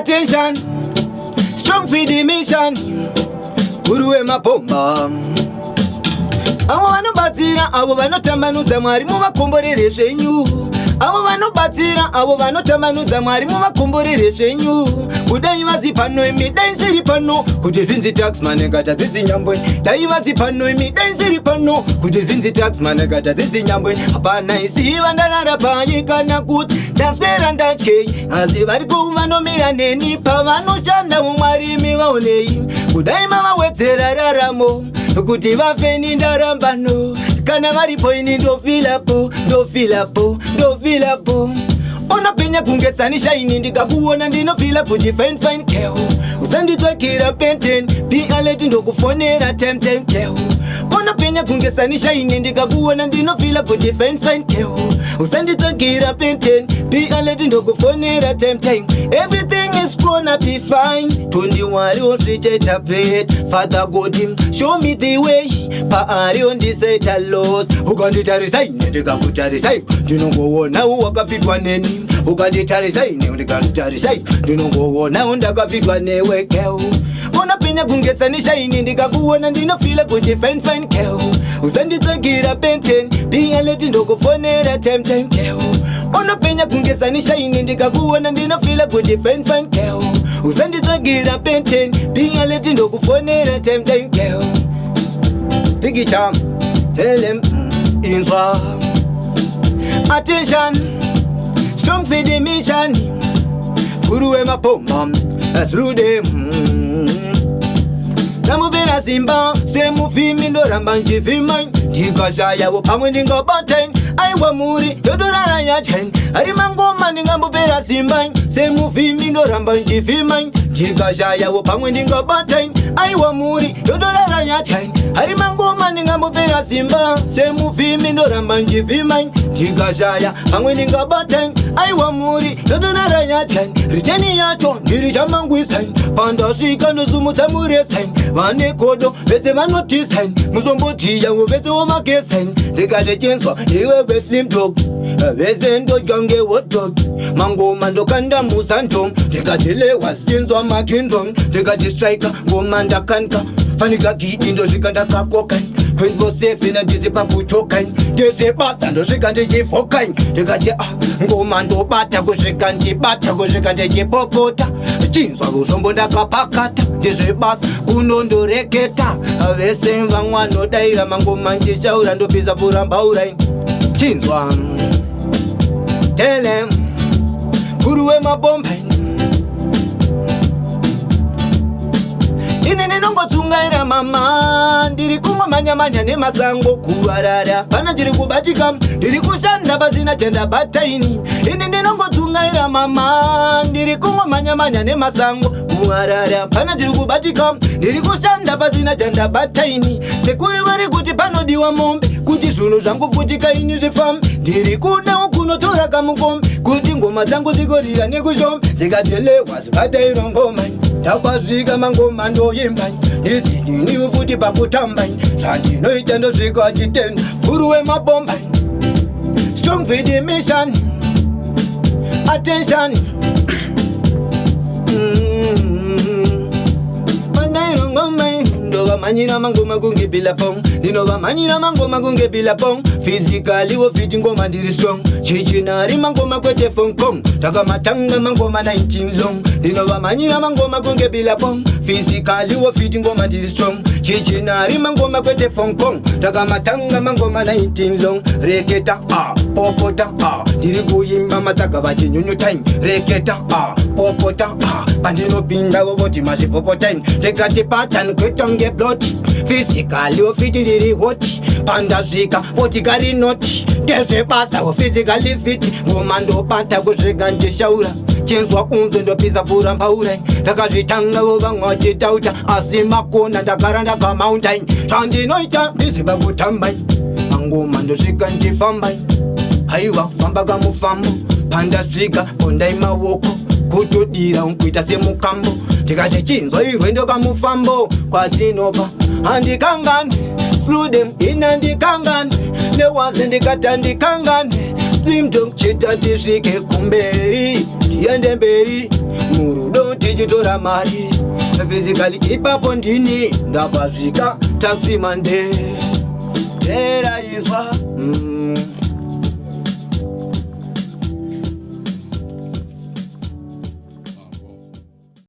Attention, strong for the mission. Guru wemapomba. Avo vanobatsira avo vanotambanudza Mwari muvakomborere zvenyu. Avo vanobatsira avo vanotambanudza Mwari muvakomborere zvenyu. Kudai vasi pano imi dai siri pano kuti zvinzi taxman ngata dzisi nyambwe. Dai vasi pano imi dai siri pano kuti zvinzi taxman ngata dzisi nyambwe. Hapana isi vandarara panyika nakuti ndaswera ndatye. Asi vari kuvanomira neni pavanoshanda uMwari mivaonei. Kudai mavawedzera raramo kuti vafeni ndarambano. Kana varipo ini ndofilapo, ndofilapo, ndofilapo. Unapenya kungesanisha ini ndikakuona ndinofila kuti fine fine keo. Usanditsvakira penten, pialeti ndokufonera temtem keo. Unapenya kungesanisha ini ndikakuona ndinofila kuti fine fine keo. Usanditsvakira penten, pialeti ndokufonera temtem. Everything is gonna be fine. Tondi Mwari osvicheta pet. Father God show me the way. Paari ondiseta lost. Ukanditarisa ini ndikakutarisa ndinongoona wakapitwa neni. Ukanditarisa ini ndikakutarisa ndinongoona undakapitwa newe keo. Unapenya kungesanisha ini ndikakuona ndinofila kuti fine fine keo. Usanditsvakira penten, pialeti ndokufonera temtem keo. Unapenya kungesanisha ini ndikakuona ndinofila kuti fine fine keo. Usanditsvakira penten, pialeti ndokufonera temtem keo. Biggie Cham, tell him inzwa. Attention, strong for the mission. Guru wemapomba, slew them. Namubera simba, semufimi ndoramba njivima. Ndikashaya pamwe ndingabateng. Aiwa muri, yodorara yachen. Arimangoma ndingambubera simba, semufimi ndoramba njivima. Ndikashaya pamwe ndingabateng. Aiwa muri, yodorara yachen. Arimangoma ndingambubera simba, semufimi ndoramba njivima. Ndikashaya pamwe ndingabateng. Aiwa muri, yodorara yachen. Riteni yacho, ndirijamangwisen. Pandasvika ndosumudza muresen. Vane kodo, vese vanotisen. Muzombotiya vese womakesen. Ndikatechenzwa iwe veslim dog. Vese ndojange hotdog. Mangoma ndokanda musantom. Ndikatelewa skinzwa makindom. Ndikati striker ngoma ndakanka. Fanika gidi ndosvika ndakakoka. 24/7 ndizipa kuchoka. Ndezvebasa ndosvika ndichifoka. Ndikati ngoma ndobata kusvika ndibata kusvika ndichipopota. Chinzwa ruzvombo ndakapakata. Ndezvebasa kunondoreketa. Vese vamwanodaira mangoma ndishaura ndopisa purambaura. Chinzwa tell them Guru wemapomba. Ini ndinongotsungaira mama. Ndiri kumwa manya-manya nemasango kuwarara. Pana ndiri kubatika. Ndiri kushanda pasina chandabata ini. Ini ndinongotsungaira mama. Ndiri kumwa manya-manya nemasango kuwarara. Pana ndiri kubatika. Ndiri kushanda pasina chandabata ini. Sekuri vari kuti panodiwa mombe. Kuti zvinhu zvangu kutika ini zvifambe. Ndiri kuda kunotora kamukombe. Kuti ngoma dzangu dzikorira nekushombe. Ndikatelewa zibatairo ngoma. Ndapazvika mangoma ndoimba. Ndizindiniwo futi pakutamba. Zvandinoita ndosvika chitenda. Guru wemapomba, strong for the mission. Attention. Mandairo ngoma. Ndova manyira mangoma kunge bilapong. Ndinova manyira mangoma kunge bilapong. Physically wo fit ngoma ndiri strong. Chichinari mangoma kwete Hong Kong. Takamatanga mangoma 19 long. Ndinova manyira mangoma kunge bilapong. Physically wo fit ngoma ndiri strong. Chichinari mangoma kwete Hong Kong. Takamatanga mangoma 19 long. Reketa popota ndiri kuimba matsaka vachinyunyu time. Reketa popota pandinopinda vovoti mazvipopo time. Ndikati pattern kwetonge bloti. Physically wo fit ndiri hoti. Pandasvika voti kari noti. Ndezvebasa wo physically fit. Ngoma ndobata kusvika ndishaura. Chinzwa unzo ndopisa purambaura. Ndakazvitanga vamwe vachitauta. Asi makona ndagara ndakamountain. Zvandinoita ndiziva kutamba. Mangoma ndosvika ndifamba. Haiwa famba kamufambo. Pandasvika pondai maoko. Kutodira kuita semukambo. Ndikati chinzwa iwe ndokamufambo. Kwatinopa handikangani. Slew them inandikangani. Newaze ndikata ndikangani. Slim dog chita tisvike kumberi. Ndiende mberi. murudo tichitora mari physically ipapo ndini ndapazvika taxi mande.